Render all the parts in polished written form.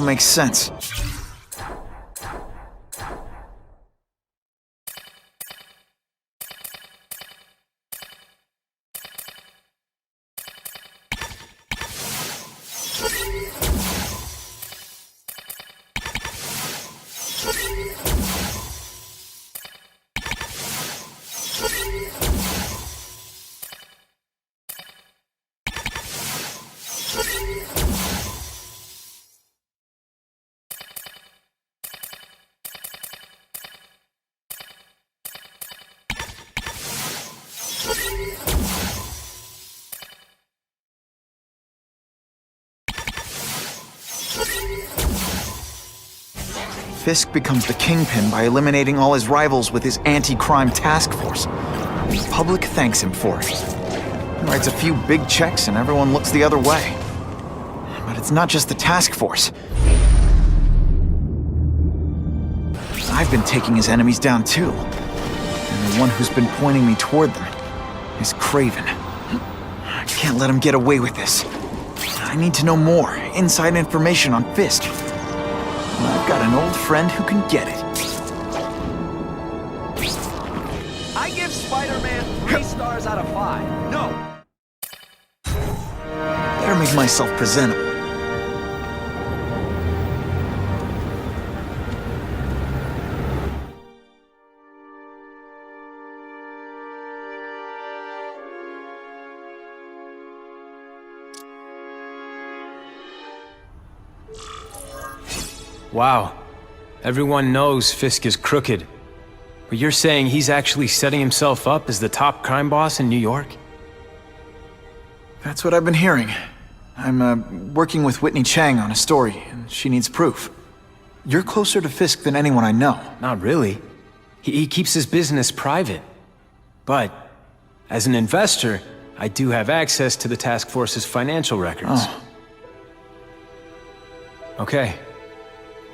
makes sense. Fisk becomes the kingpin by eliminating all his rivals with his anti-crime task force. The public thanks him for it. He writes a few big checks and everyone looks the other way. But it's not just the task force. I've been taking his enemies down too. And the one who's been pointing me toward them is Craven. I can't let him get away with this. I need to know more, inside information on Fisk. I've got an old friend who can get it. I give Spider-Man 3 stars out of 5. No! Better make myself presentable. Wow. Everyone knows Fisk is crooked. But you're saying he's actually setting himself up as the top crime boss in New York? That's what I've been hearing. I'm working with Whitney Chang on a story, and she needs proof. You're closer to Fisk than anyone I know. Not really. He keeps his business private. But, as an investor, I do have access to the task force's financial records. Oh. Okay.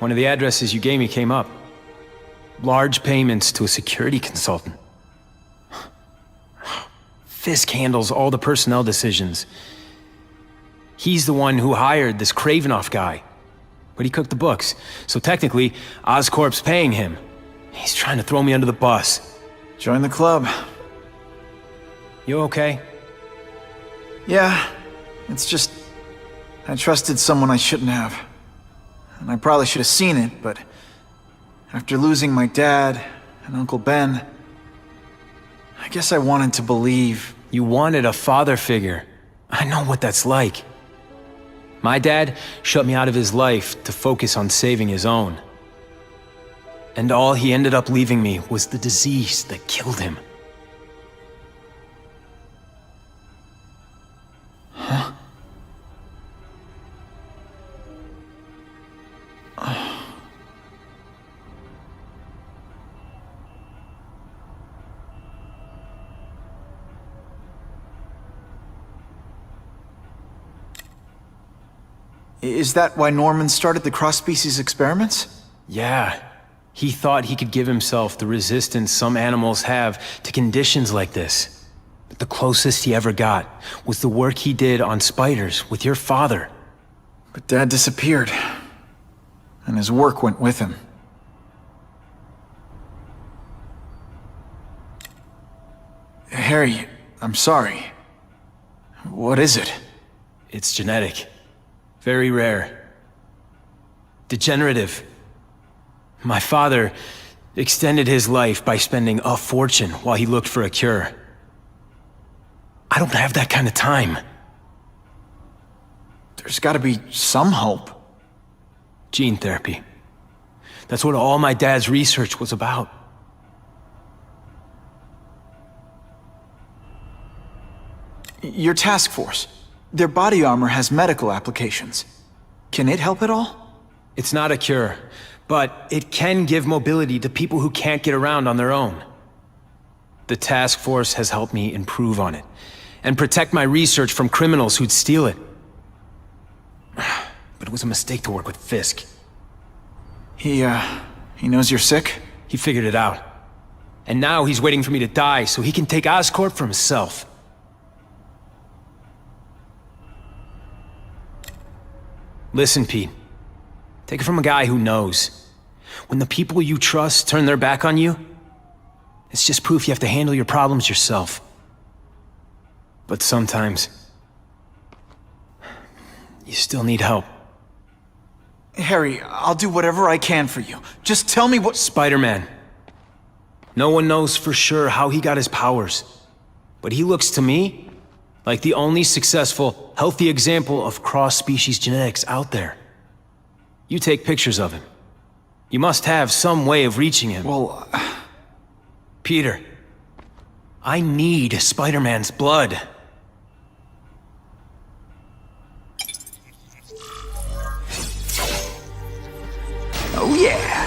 One of the addresses you gave me came up. Large payments to a security consultant. Fisk handles all the personnel decisions. He's the one who hired this Kravinoff guy. But he cooked the books, so technically, Oscorp's paying him. He's trying to throw me under the bus. Join the club. You okay? Yeah, it's just... I trusted someone I shouldn't have. And I probably should have seen it, but... after losing my dad and Uncle Ben... I guess I wanted to believe... You wanted a father figure. I know what that's like. My dad shut me out of his life to focus on saving his own. And all he ended up leaving me was the disease that killed him. Huh? Is that why Norman started the cross-species experiments? Yeah. He thought he could give himself the resistance some animals have to conditions like this. But the closest he ever got was the work he did on spiders with your father. But Dad disappeared. And his work went with him. Harry, I'm sorry. What is it? It's genetic. Very rare. Degenerative. My father extended his life by spending a fortune while he looked for a cure. I don't have that kind of time. There's gotta be some hope. Gene therapy. That's what all my dad's research was about. Your task force. Their body armor has medical applications. Can it help at all? It's not a cure, but it can give mobility to people who can't get around on their own. The task force has helped me improve on it, and protect my research from criminals who'd steal it. But it was a mistake to work with Fisk. He knows you're sick? He figured it out. And now he's waiting for me to die so he can take Oscorp for himself. Listen, Pete. To Take it from a guy who knows. When the people you trust turn their back on you, it's just proof you have to handle your problems yourself. But sometimes, you still need help. Harry, I'll do whatever I can for you. Just tell me what— Spider-Man. No one knows for sure how he got his powers, but he looks to me like the only successful, healthy example of cross-species genetics out there. You take pictures of him. You must have some way of reaching him. Well, Peter, I need Spider-Man's blood. oh yeah.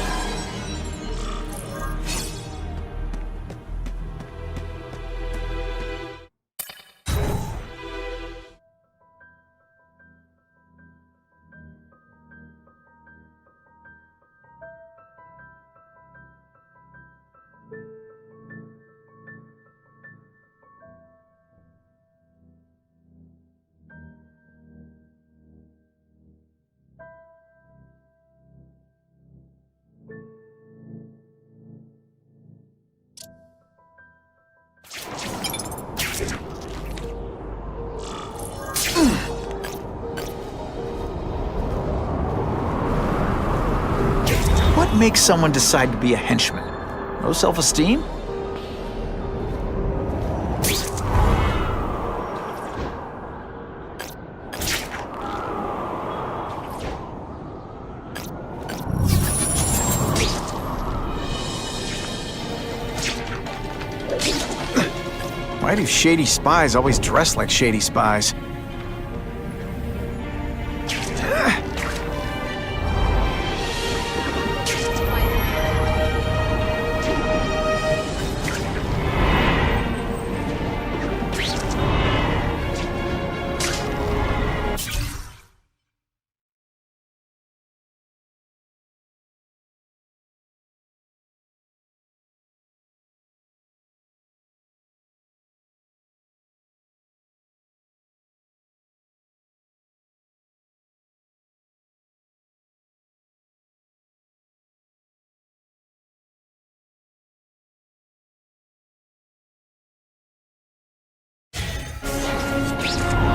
What makes someone decide to be a henchman? No self-esteem? Why do shady spies always dress like shady spies?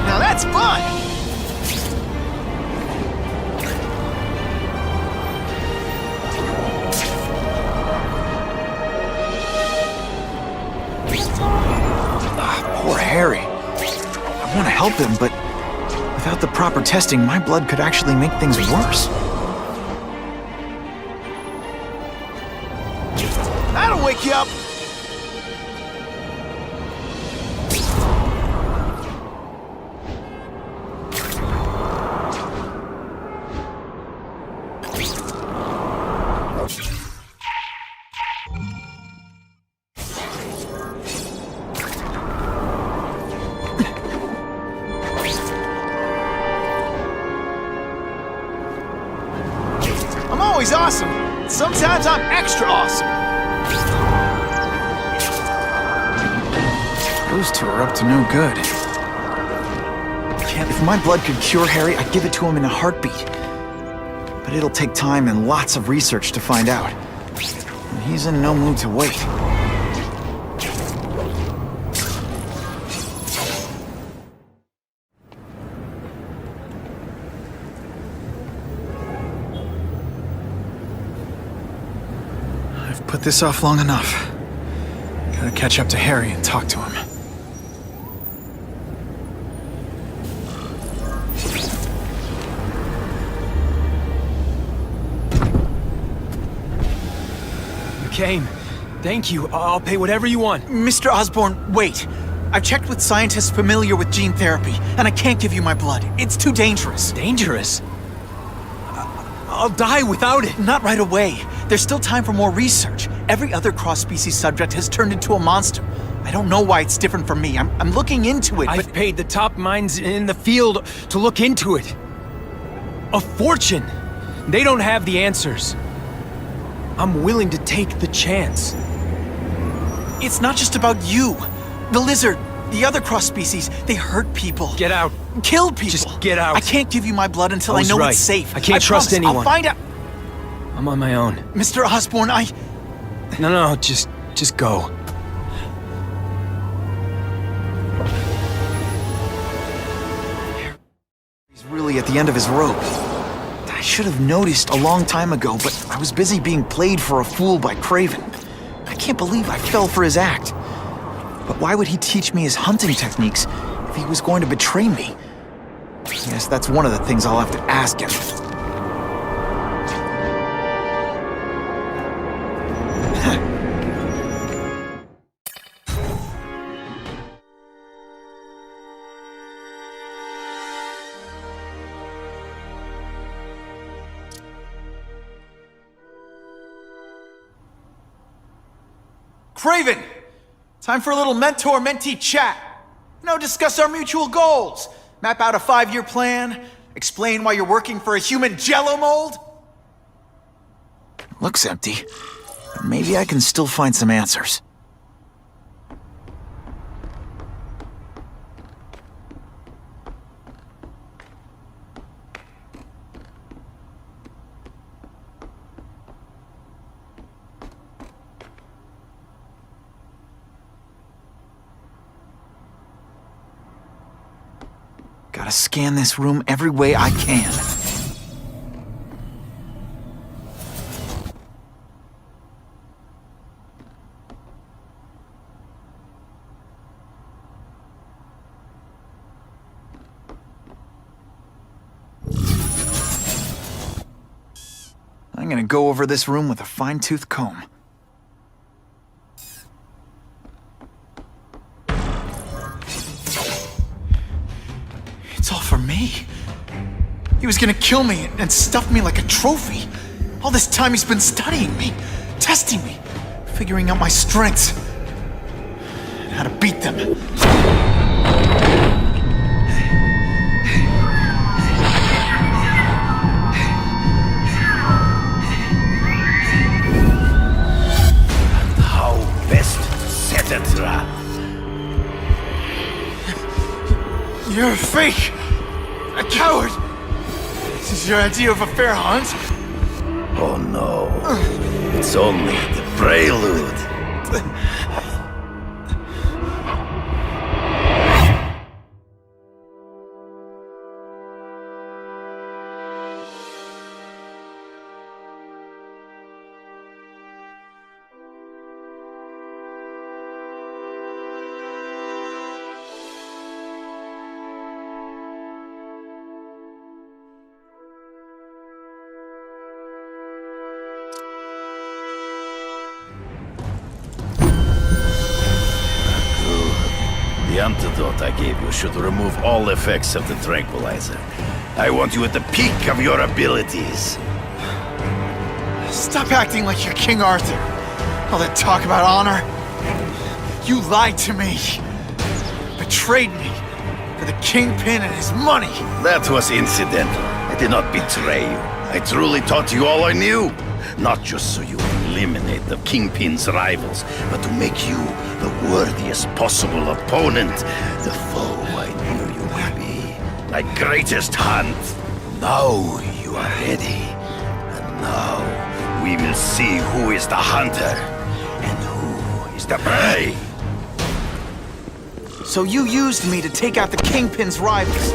Now that's fun! Poor Harry. I want to help him, but without the proper testing, my blood could actually make things worse. That'll wake you up! I'm always awesome. Sometimes I'm extra awesome. Those two are up to no good. If my blood could cure Harry, I'd give it to him in a heartbeat. But it'll take time and lots of research to find out. And he's in no mood to wait. I've put this off long enough. Gotta catch up to Harry and talk to him. Came. Thank you. I'll pay whatever you want. Mr. Osborn, wait. I've checked with scientists familiar with gene therapy, and I can't give you my blood. It's too dangerous. Dangerous? I'll die without it. Not right away. There's still time for more research. Every other cross-species subject has turned into a monster. I don't know why it's different from me. I'm looking into it, I've paid the top minds in the field to look into it. A fortune. They don't have the answers. I'm willing to take the chance. It's not just about you. The lizard, The other cross species, they hurt people. Get out. Kill people. Just get out. I can't give you my blood until I was know right. it's safe. I can't trust promise. anyone. I'll find out. I'm on my own. Mr. Osborn, No, just go. He's really at the end of his rope. I should have noticed a long time ago, but I was busy being played for a fool by Craven. I can't believe I fell for his act. But why would he teach me his hunting techniques if he was going to betray me? Yes, that's one of the things I'll have to ask him. Craven! Time for a little mentor-mentee chat. Discuss our mutual goals. Map out a 5-year plan. Explain why you're working for a human jello mold. Looks empty. But maybe I can still find some answers. Gotta scan this room every way I can. I'm gonna go over this room with a fine-tooth comb. It's all for me. He was gonna kill me and stuff me like a trophy. All this time he's been studying me, testing me, figuring out my strengths, and how to beat them. How best to set a trap? You're a fake! A coward! This is your idea of a fair hunt? Oh no, it's only the prelude. The antidote I gave you should remove all effects of the tranquilizer. I want you at the peak of your abilities. Stop acting like you're King Arthur. All that talk about honor. You lied to me. Betrayed me. For the Kingpin and his money. That was incidental. I did not betray you. I truly taught you all I knew. Not just so you eliminate the Kingpin's rivals, but to make you the worthiest possible opponent. The foe I knew you would be. My greatest hunt. Now you are ready. And now we will see who is the hunter and who is the prey. So you used me to take out the Kingpin's rivals.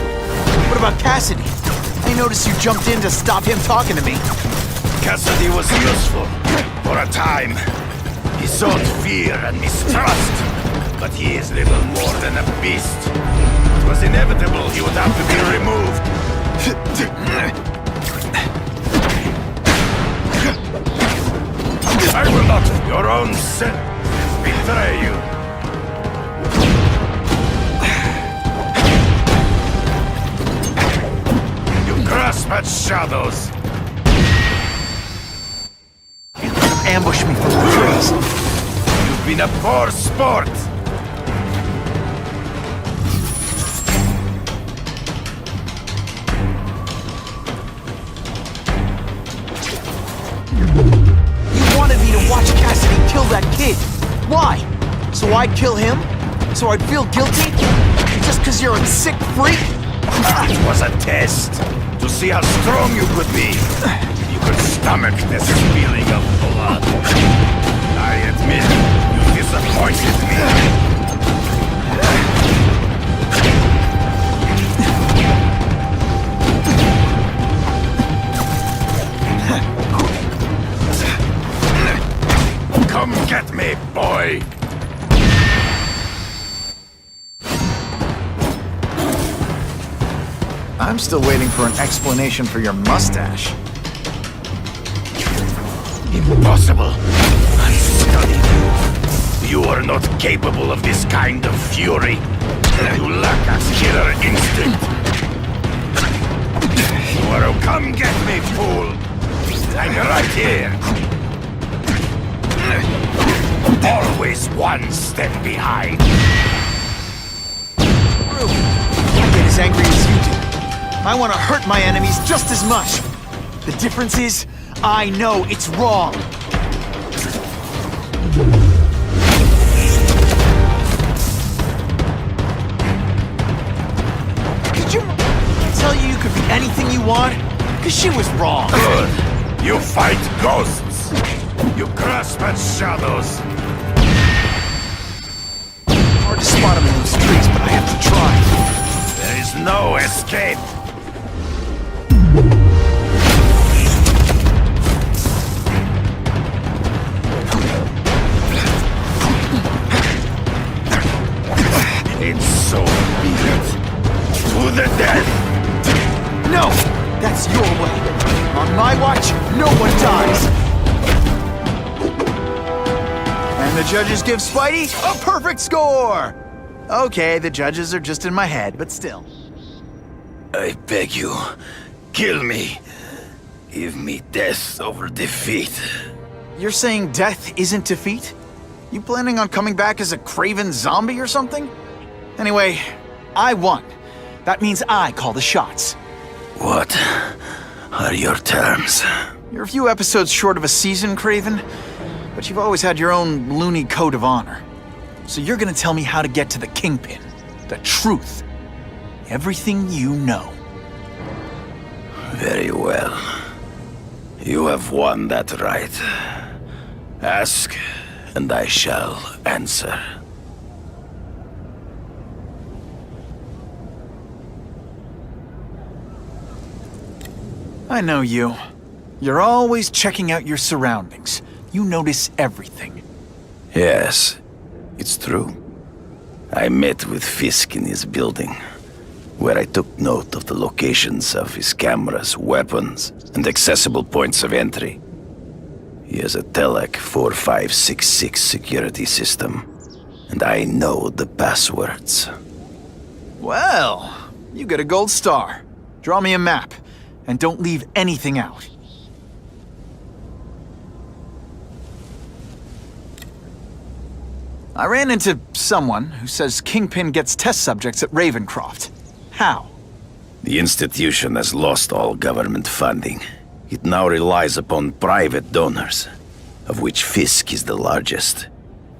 What about Cassidy? I noticed you jumped in to stop him talking to me. Cassidy was useful for a time. He sought fear and mistrust, but he is little more than a beast. It was inevitable he would have to be removed. I will not, your own sin, betray you. You grasp at shadows. Ambush me from the trees. You've been a poor sport. You wanted me to watch Cassidy kill that kid. Why? So I'd kill him? So I'd feel guilty? Just because you're a sick freak? It was a test to see how strong you could be. You could stomach this feeling of blood. I admit, you disappointed me. Come get me, boy! I'm still waiting for an explanation for your mustache. Impossible. I studied you. You are not capable of this kind of fury. You lack a killer instinct. Well, come get me, fool. I'm right here. Always one step behind. I get as angry as you do. I want to hurt my enemies just as much. The difference is, I know it's wrong. Did you tell you could be anything you want? Because she was wrong. Good. You fight ghosts. You grasp at shadows. Hard to spot them in those streets, but I have to try. There is no escape. It's so be it. To the death. No! That's your way. On my watch, no one dies. And the judges give Spidey a perfect score! Okay, the judges are just in my head, but still. I beg you, kill me. Give me death over defeat. You're saying death isn't defeat? You planning on coming back as a craven zombie or something? Anyway, I won. That means I call the shots. What are your terms? You're a few episodes short of a season, Craven, but you've always had your own loony code of honor. So you're gonna tell me how to get to the Kingpin. The truth. Everything you know. Very well. You have won that right. Ask, and I shall answer. I know you. You're always checking out your surroundings. You notice everything. Yes, it's true. I met with Fisk in his building, where I took note of the locations of his cameras, weapons, and accessible points of entry. He has a Telec 4566 security system, and I know the passwords. Well, you get a gold star. Draw me a map, and don't leave anything out. I ran into someone who says Kingpin gets test subjects at Ravencroft. How? The institution has lost all government funding. It now relies upon private donors, of which Fisk is the largest,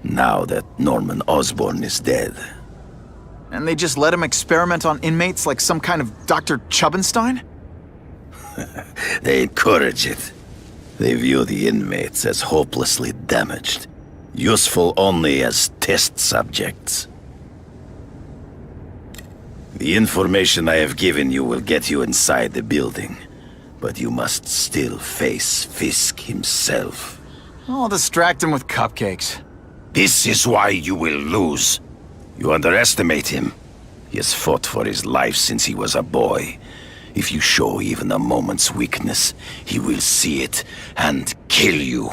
now that Norman Osborn is dead. And they just let him experiment on inmates like some kind of Dr. Chubbenstein? They encourage it. They view the inmates as hopelessly damaged, useful only as test subjects. The information I have given you will get you inside the building, but you must still face Fisk himself. I'll distract him with cupcakes. This is why you will lose. You underestimate him. He has fought for his life since he was a boy. If you show even a moment's weakness, he will see it and kill you.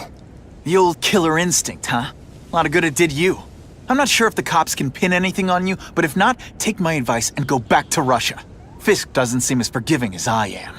The old killer instinct, huh? A lot of good it did you. I'm not sure if the cops can pin anything on you, but if not, take my advice and go back to Russia. Fisk doesn't seem as forgiving as I am.